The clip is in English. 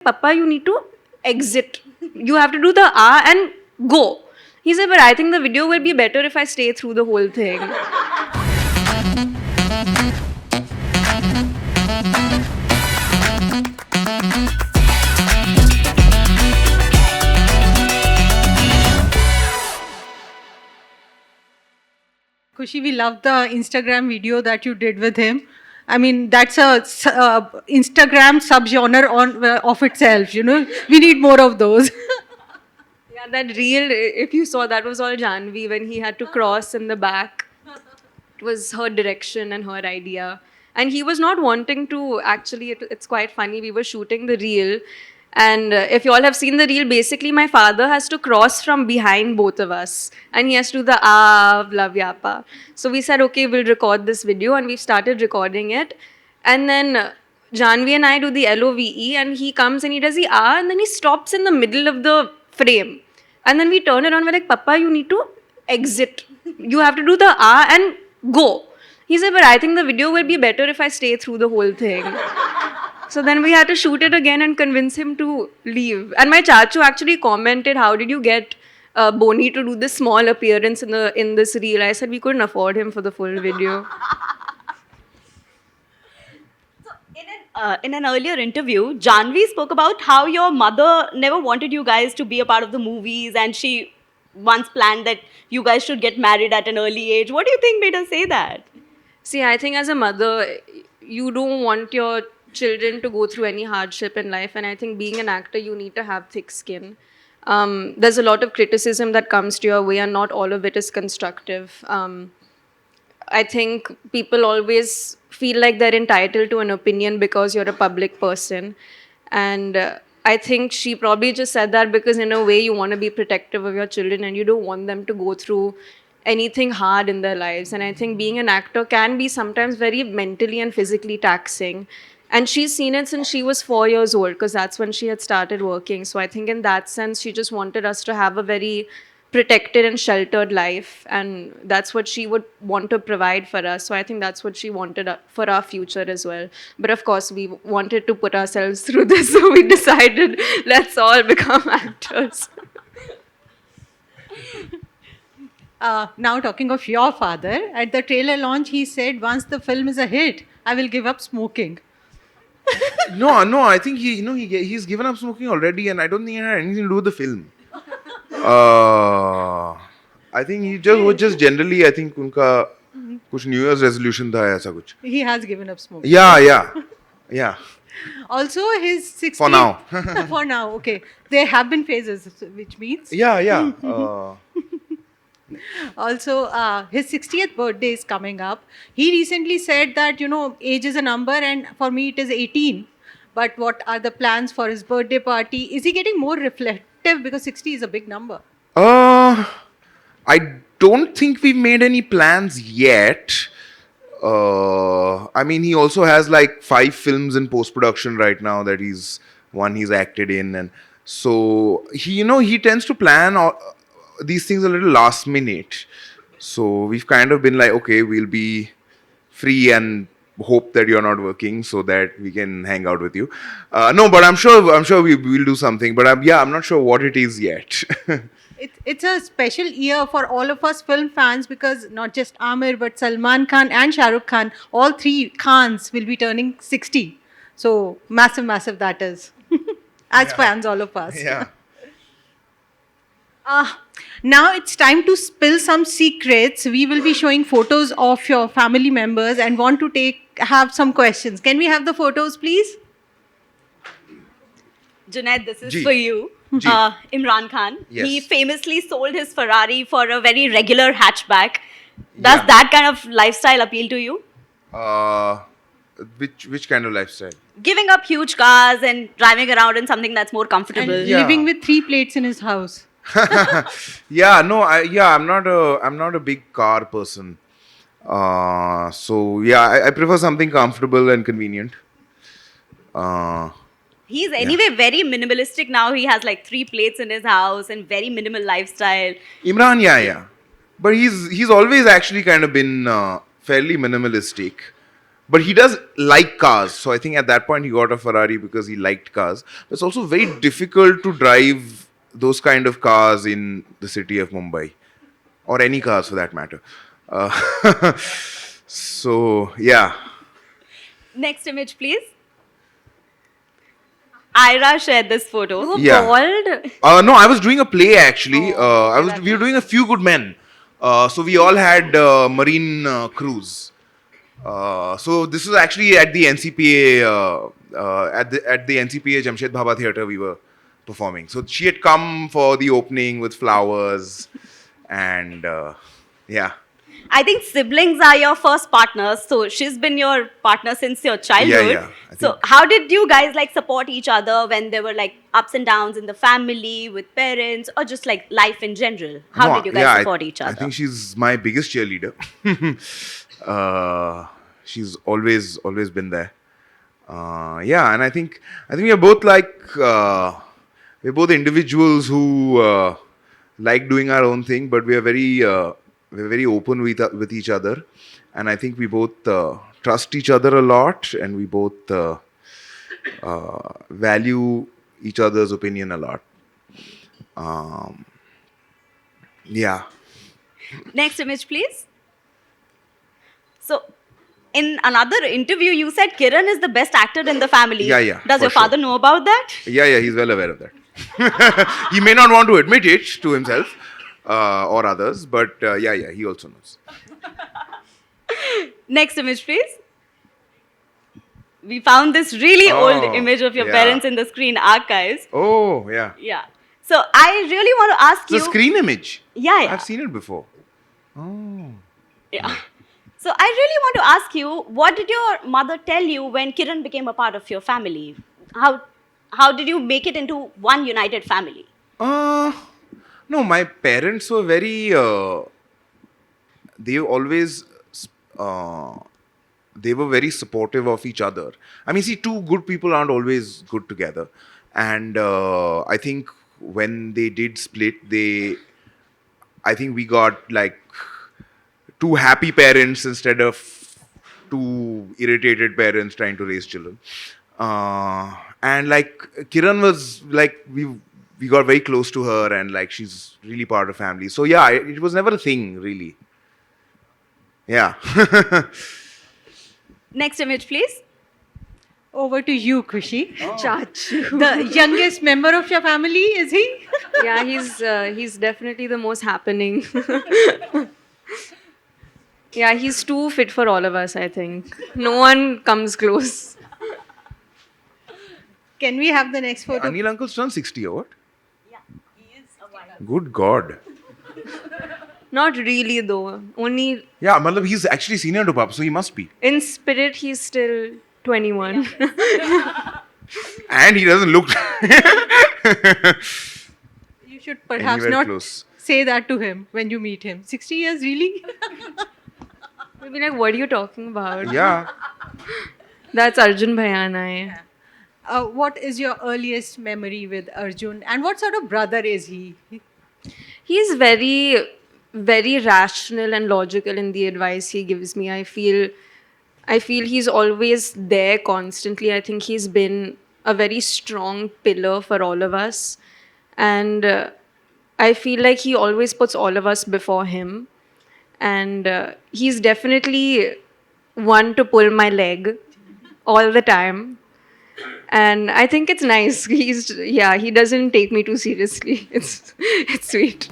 Papa, you need to exit. You have to do the and go. He said, but I think the video will be better if I stay through the whole thing. Kushi, we love the Instagram video that you did with him. I mean, that's a Instagram subgenre of itself. You know, we need more of those. Yeah, that reel, if you saw, that was all Janvi when he had to cross in the back. It was her direction and her idea. And he was not wanting to actually, it's quite funny. We were shooting the reel. And if you all have seen the reel, basically my father has to cross from behind both of us. And he has to do the blah, yapa. So we said, okay, we'll record this video. And we've started recording it. And then Janvi and I do the LOVE. And he comes and he does the and then he stops in the middle of the frame. And then we turn around, we're like, Papa, you need to exit. You have to do the and go. He said, but I think the video will be better if I stay through the whole thing. So then we had to shoot it again and convince him to leave. And my chachu actually commented, how did you get Boni to do this small appearance in this reel? I said we couldn't afford him for the full video. In an earlier interview, Janvi spoke about how your mother never wanted you guys to be a part of the movies, and she once planned that you guys should get married at an early age. What do you think made her say that? See, I think as a mother, you don't want your children to go through any hardship in life, and I think being an actor, you need to have thick skin. There's a lot of criticism that comes to your way, and not all of it is constructive. I think people always feel like they're entitled to an opinion because you're a public person. And I think she probably just said that because in a way you want to be protective of your children and you don't want them to go through anything hard in their lives. And I think being an actor can be sometimes very mentally and physically taxing. And she's seen it since she was 4 years old because that's when she had started working. So I think in that sense, she just wanted us to have a very protected and sheltered life, and that's what she would want to provide for us. So I think that's what she wanted for our future as well. But of course, we wanted to put ourselves through this, so we decided let's all become actors. Now, talking of your father, at the trailer launch, he said, once the film is a hit, I will give up smoking. No, I think he's given up smoking already, and I don't think it had anything to do with the film. I think he just generally, I think उनका कुछ New Year's resolution था ऐसा कुछ. He has given up smoking. Yeah. Also, his 60th... For now. For now, okay. There have been phases, which means... Yeah. Also, his 60th birthday is coming up. He recently said that, age is a number and for me it is 18. But what are the plans for his birthday party? Is he getting more reflective because 60 is a big number? I don't think we've made any plans yet. I mean, he also has like 5 films in post-production right now that he's acted in. And so, he tends to plan these things a little last minute. So we've kind of been like, okay, we'll be free and hope that you're not working so that we can hang out with you. No, but I'm sure we will do something. But I'm not sure what it is yet. It's a special year for all of us film fans because not just Aamir but Salman Khan and Shah Rukh Khan, all 3 Khans will be turning 60. So massive that is. As fans, all of us. Yeah. Now it's time to spill some secrets. We will be showing photos of your family members and want to have some questions. Can we have the photos, please? Junaid, this is Ji. for you. Ji. Imran Khan. Yes. He famously sold his Ferrari for a very regular hatchback. Does Yeah. that kind of lifestyle appeal to you? Which kind of lifestyle? Giving up huge cars and driving around in something that's more comfortable. And Yeah. living with 3 plates in his house. I'm not a big car person. So I prefer something comfortable and convenient. He's anyway very minimalistic now. He has like 3 plates in his house and very minimal lifestyle. Imran, yeah. But he's always actually kind of been fairly minimalistic. But he does like cars, so I think at that point he got a Ferrari because he liked cars. But it's also very difficult to drive those kind of cars in the city of Mumbai, or any cars for that matter. So yeah. Next image, please. Ira shared this photo. Yeah. Bald? No, I was doing a play actually. We were doing A Few Good Men. So we all had marine crews. So this was actually at the NCPA at the NCPA Jamshed Bhabha Theatre we were performing. So she had come for the opening with flowers, and yeah. I think siblings are your first partners. So she's been your partner since your childhood. Yeah. I So think- how did you guys like support each other when there were like ups and downs in the family, with parents, or just like life in general? How No, did you guys yeah, support each other? I think she's my biggest cheerleader. She's always been there. Yeah, and I think we are both like we're both individuals who like doing our own thing, but we are we're very open with each other, and I think we both trust each other a lot, and we both value each other's opinion a lot. Yeah. Next image, please. So, in another interview, you said Kiran is the best actor in the family. Yeah, Does for your father sure. know about that? Yeah, he's well aware of that. He may not want to admit it to himself or others, but yeah, he also knows. Next image, please. We found this really old Oh, image of your yeah. parents in the screen archives. Oh, yeah. Yeah. So, I really want to ask It's a you. screen image. Yeah. I've seen it before. Oh. Yeah. So I really want to ask you, what did your mother tell you when Kiran became a part of your family? How did you make it into one united family? No, my parents were very. They always. They were very supportive of each other. I mean, see, two good people aren't always good together, and I think when they did split, I think we got like two happy parents instead of two irritated parents trying to raise children. And like Kiran was like we got very close to her, and like she's really part of family. So yeah, it was never a thing really. Yeah. Next image, please. Over to you, Khushi. Chachu. The youngest member of your family, is he? Yeah, he's definitely the most happening. Yeah, he's too fit for all of us, I think. No one comes close. Can we have the next photo? Anil uncle's turned 60 or what? Yeah, he is a while. Good God. Not really though. Only Yeah, matlab he's actually senior to Papa, so he must be. in spirit he's still 21. And he doesn't look. You should perhaps Anywhere not close. say that to him when you meet him. 60 years, really? We'll be like, what are you talking about? Yeah. That's Arjun Bhayanai. What is your earliest memory with Arjun? And what sort of brother is he? He's very, very rational and logical in the advice he gives me. I feel he's always there constantly. I think he's been a very strong pillar for all of us. And I feel like he always puts all of us before him. And he's definitely one to pull my leg all the time. And I think it's nice. He doesn't take me too seriously. It's sweet.